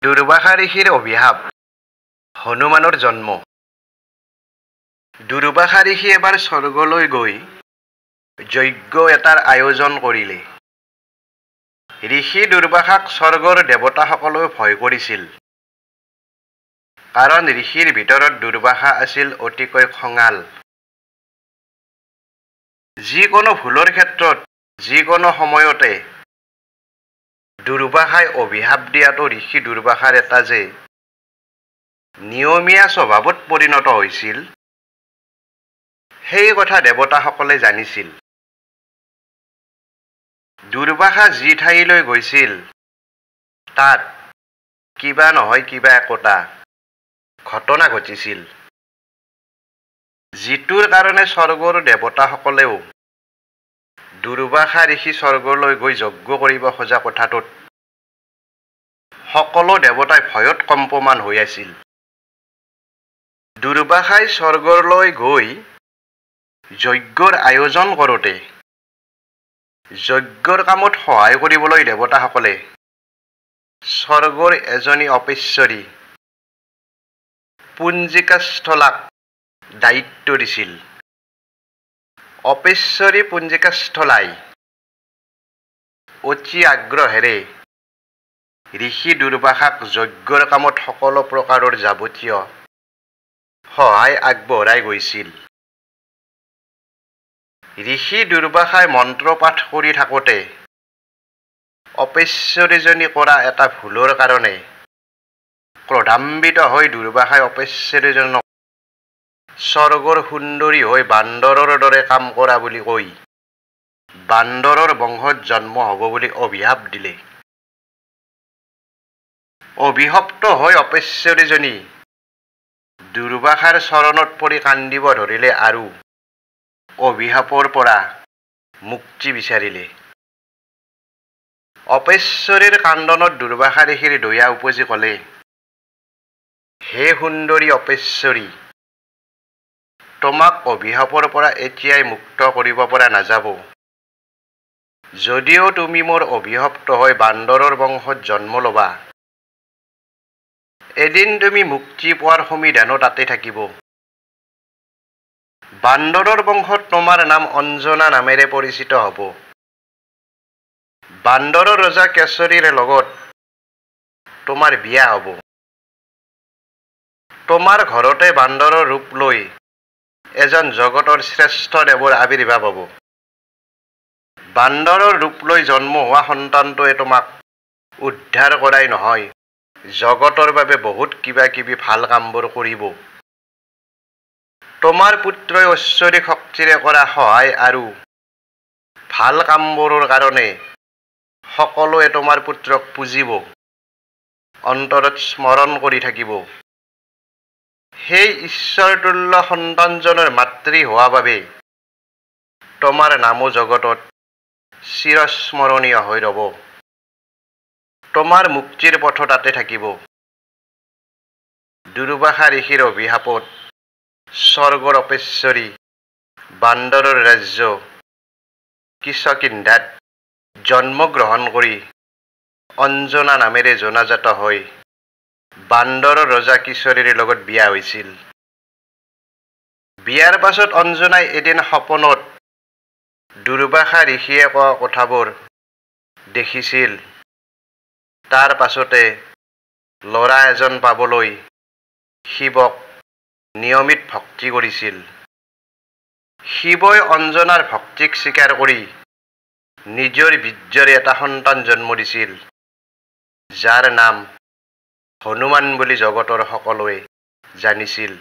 দুৰ্বাসা ঋষিৰ অভিশাপ হনুমানৰ জন্ম। দুৰ্বাসা ঋষি এবাৰ স্বৰ্গলৈ গৈ যজ্ঞ এটাৰ আয়োজন কৰিলে। ঋষি দুৰ্বাসাক স্বৰ্গৰ দেৱতাসকলেও ভয় কৰিছিল। কাৰণ ঋষিৰ ভিতৰত দুৰ্বাসা আছিল অতিকৈ খঙাল। যিকোনো ভুলৰ ক্ষেত্ৰত যিকোনো সময়তে দুৰ্বাসাই অভিশাপ দিয়াটো ঋষি দুৰ্বাসাৰ এটা যে নিয়মীয়া স্বভাৱত পৰিণত হৈছিল, সেই কথা দেৱতাসকলে জানিছিল। দুৰ্বাসা যি ঠাইলৈ গৈছিল তাত কিবা নহয় কিবা একোটা ঘটনা ঘটিছিল, যিটোৰ কাৰণে স্বৰ্গৰ দেৱতাসকলেও দুৰ্বাসা ঋষি স্বৰ্গলৈ গৈ যজ্ঞ কৰিব খোজা কথাটোত সকলো দেৱতাই ভয়ত কম্পমান হৈ আছিল। দুৰ্বাসাই স্বৰ্গলৈ গৈ যজ্ঞৰ আয়োজন কৰোঁতে যজ্ঞৰ কামত সহায় কৰিবলৈ দেৱতাসকলে স্বৰ্গৰ এজনী অপেশ্বৰী পুঞ্জিকাস্থলাক দায়িত্ব দিছিল। অপেশ্বৰী পুঞ্জিকাস্থলাই অতি আগ্ৰহেৰে ঋষি দুৰ্বাসাক যজ্ঞৰ কামত সকলো প্ৰকাৰৰ যাৱতীয় সহায় আগবঢ়াই গৈছিল। ঋষি দুৰ্বাসাই মন্ত্ৰ পাঠ কৰি থাকোঁতে অপেশ্বৰীজনী কৰা এটা ভুলৰ কাৰণে ক্ৰোধান্বিত হৈ দুৰ্বাসাই অপেশ্বৰীজনক স্বৰ্গৰ সুন্দৰী হৈ বান্দৰৰ দৰে কাম কৰা বুলি কৈ বান্দৰৰ বংশত জন্ম হ'ব বুলি অভিশাপ দিলে। অভিশপ্ত হৈ অপেশ্বৰীজনী দুৰ্বাসাৰ চৰণত পৰি কান্দিব ধৰিলে আৰু অভিশাপৰ পৰা মুক্তি বিচাৰিলে। অপেশ্বৰীৰ কান্দনত দুৰ্বাসা ঋষিৰ দয়া উপজি ক'লে, হে সুন্দৰী অপেশ্বৰী, তোমাক অভিশাপৰ পৰা এতিয়াই মুক্ত কৰিব পৰা নাযাব। যদিও তুমি মোৰ অভিশপ্ত হৈ বান্দৰৰ বংশত জন্ম ল'বা, এদিন তুমি মুক্তি পোৱাৰ সমিধানো তাতে থাকিব। বান্দৰৰ বংশত তোমাৰ নাম অঞ্জনা নামেৰে পৰিচিত হ'ব। বান্দৰৰ ৰজা কেশৰীৰ লগত তোমাৰ বিয়া হ'ব। তোমাৰ ঘৰতে বান্দৰৰ ৰূপ লৈ এজন জগতৰ শ্ৰেষ্ঠ দেৱৰ আৱিৰ্ভাৱ হ'ব। বান্দৰৰ ৰূপ লৈ জন্ম হোৱা সন্তানটোৱে তোমাক উদ্ধাৰ কৰাই নহয়, জগতৰ বাবে বহুত কিবা কিবি ভাল কামবোৰ কৰিব। তোমাৰ পুত্ৰই ঐশ্বৰিক শক্তিৰে কৰা সহায় আৰু ভাল কামবোৰৰ কাৰণে সকলোৱে তোমাৰ পুত্ৰক পুজিব, অন্তৰত স্মৰণ কৰি থাকিব। সেই ঈশ্বৰতুল্য সন্তানজনৰ মাতৃ হোৱা বাবে তোমাৰ নামো জগতত চিৰস্মৰণীয় হৈ ৰ'ব। তোমাৰ মুক্তিৰ পথো তাতে থাকিব। দুৰ্বাসা ঋষিৰ অভিশাপত স্বৰ্গৰ অপেশ্বৰী বান্দৰৰ ৰাজ্য কিষ্কিন্ধাত জন্মগ্ৰহণ কৰি অঞ্জনা নামেৰে জনাজাত হৈ বান্দৰৰ ৰজা কিশোৰীৰ লগত বিয়া হৈছিল। বিয়াৰ পাছত অঞ্জনাই এদিন সপোনত দুৰ্বাসা ঋষিয়ে কোৱা কথাবোৰ দেখিছিল। তাৰ পাছতে ল'ৰা এজন পাবলৈ শিৱক নিয়মিত ভক্তি কৰিছিল। শিৱই অঞ্জনাৰ ভক্তিক স্বীকাৰ কৰি নিজৰ বীৰ্যৰে এটা সন্তান জন্ম দিছিল, যাৰ নাম হনুমান বুলি জগতৰ সকলোৱে জানিছিল।